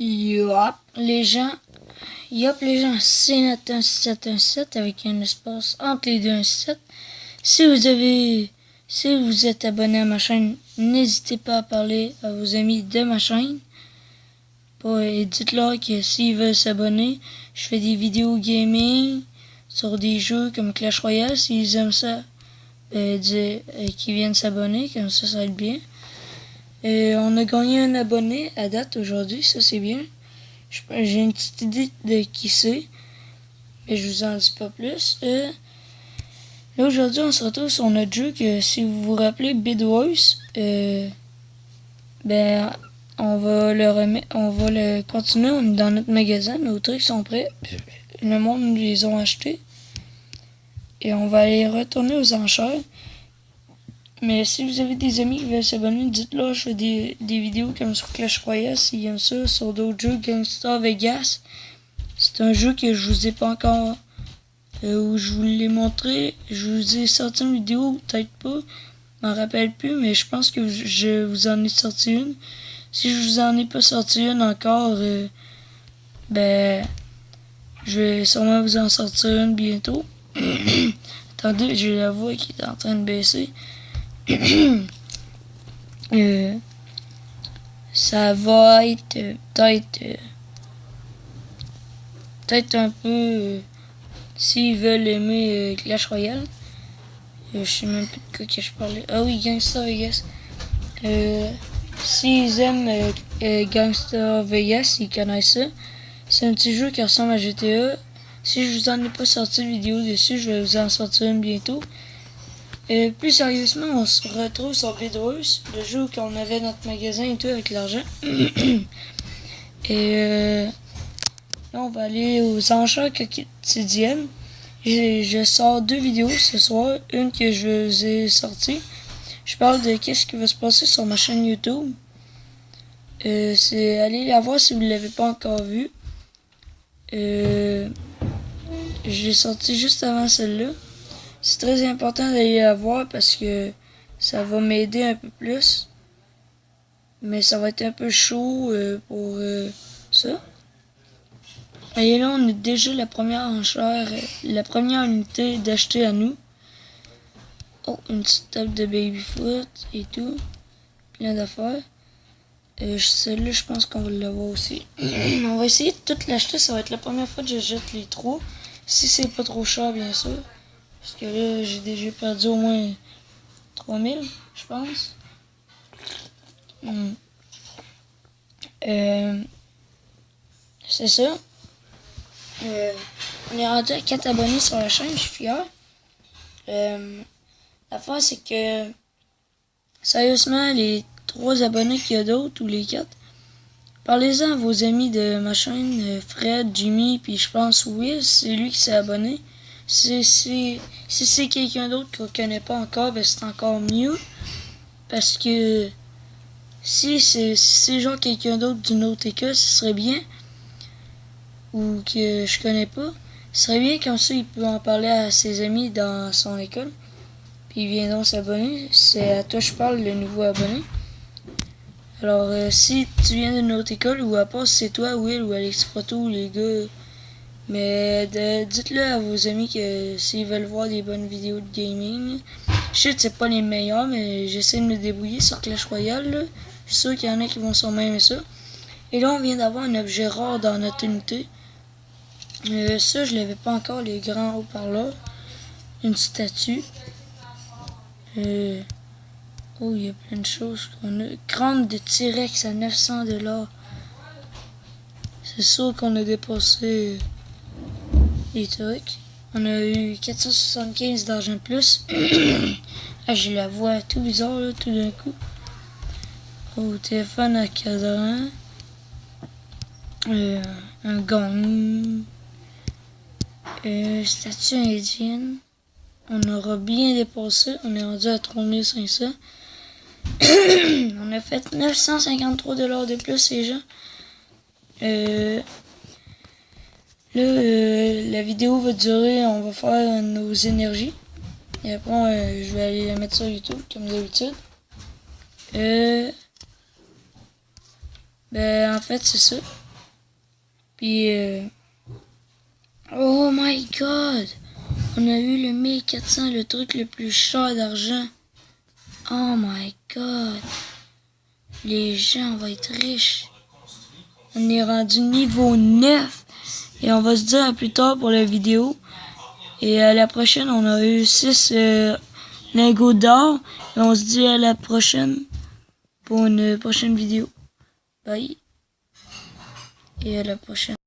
Les gens, c'est Nathan 717 avec un espace entre les deux, un 7. Si vous êtes abonné à ma chaîne, n'hésitez pas à parler à vos amis de ma chaîne. Et dites-leur que s'ils veulent s'abonner, je fais des vidéos gaming sur des jeux comme Clash Royale. S'ils aiment ça, qu'ils viennent s'abonner, comme ça va être bien. On a gagné un abonné à date aujourd'hui, ça c'est bien. J'ai une petite idée de qui c'est, mais je vous en dis pas plus. Là aujourd'hui on se retrouve sur notre jeu que si vous vous rappelez Bid Wars, on va le continuer. On est dans notre magasin, nos trucs sont prêts, le monde nous les ont achetés et on va aller retourner aux enchères. Mais si vous avez des amis qui veulent s'abonner, dites-leur, je fais des vidéos comme sur Clash Royale, s'ils aiment ça, sur d'autres jeux, Gangsta Vegas. C'est un jeu que je vous ai pas encore, où je vous l'ai montré. Je vous ai sorti une vidéo, peut-être pas, je m'en rappelle plus, mais je pense que je vous en ai sorti une. Si je vous en ai pas sorti une encore, je vais sûrement vous en sortir une bientôt. Attendez, j'ai la voix qui est en train de baisser. Ça va être peut-être un peu s'ils veulent aimer Clash Royale. Je sais même plus de quoi que je parlais. Ah oui, Gangsta Vegas. S'ils aiment Gangsta Vegas, ils connaissent ça. C'est un petit jeu qui ressemble à GTA. Si je vous en ai pas sorti de vidéo dessus, je vais vous en sortir une bientôt. Plus sérieusement, on se retrouve sur Bid Wars, le jeu où on avait notre magasin et tout avec l'argent. Et là, on va aller aux enchères quotidiennes. Je sors 2 vidéos ce soir, une que je vous ai sortie. Je parle de qu'est-ce qui va se passer sur ma chaîne YouTube. Allez la voir si vous ne l'avez pas encore vue. Je l'ai sorti juste avant celle-là. C'est très important d'aller la voir parce que ça va m'aider un peu plus. Mais ça va être un peu chaud pour ça. Et là, on a déjà la première enchère, la première unité d'acheter à nous. Oh, une petite table de baby-foot et tout. Plein d'affaires. Celle-là, je pense qu'on va l'avoir aussi. On va essayer de tout l'acheter. Ça va être la première fois que je jette les trous. Si c'est pas trop cher, bien sûr. Parce que là, j'ai déjà perdu au moins 3000, je pense. C'est ça. On est rendu à 4 abonnés sur la chaîne, je suis fier. L'affaire, c'est que, sérieusement, les 3 abonnés qu'il y a d'autres, ou les 4, parlez-en à vos amis de ma chaîne, Fred, Jimmy, puis je pense Will, c'est lui qui s'est abonné. Si c'est quelqu'un d'autre qu'on connaît pas encore, c'est encore mieux. Parce que si c'est genre quelqu'un d'autre d'une autre école, ce serait bien. Ou que je connais pas. Ce serait bien comme ça, il peut en parler à ses amis dans son école. Puis ils viendront s'abonner. C'est à toi je parle, le nouveau abonné. Alors, si tu viens d'une autre école, ou à part si c'est toi, Will, ou Alex Proto, ou les gars, mais dites-le à vos amis que s'ils veulent voir des bonnes vidéos de gaming. Je sais que c'est pas les meilleurs, mais j'essaie de me débrouiller sur Clash Royale. Là. Je suis sûr qu'il y en a qui vont sûrement aimer ça. Et là, on vient d'avoir un objet rare dans notre unité. Ça, je l'avais pas encore, les grands haut-parleurs. Une statue. Oh, il y a plein de choses qu'on a. Crâne de T-Rex à 900$. C'est sûr qu'on a dépassé les trucs. On a eu 475 d'argent de plus. Ah, j'ai la voix tout bizarre, là, tout d'un coup. Oh, téléphone à cadran. Un gong. Statue indienne. On aura bien dépassé. On est rendu à 3500. On a fait 953$ de plus, les gens. Là, la vidéo va durer, on va faire nos énergies. Et après, je vais aller la mettre sur YouTube, comme d'habitude. En fait, c'est ça. Puis, oh my god! On a eu le 1400, le truc le plus cher d'argent. Oh my god! Les gens vont être riches. On est rendu niveau 9. Et on va se dire à plus tard pour la vidéo. Et à la prochaine, on a eu 6 lingots d'or. Et on se dit à la prochaine pour une prochaine vidéo. Bye. Et à la prochaine.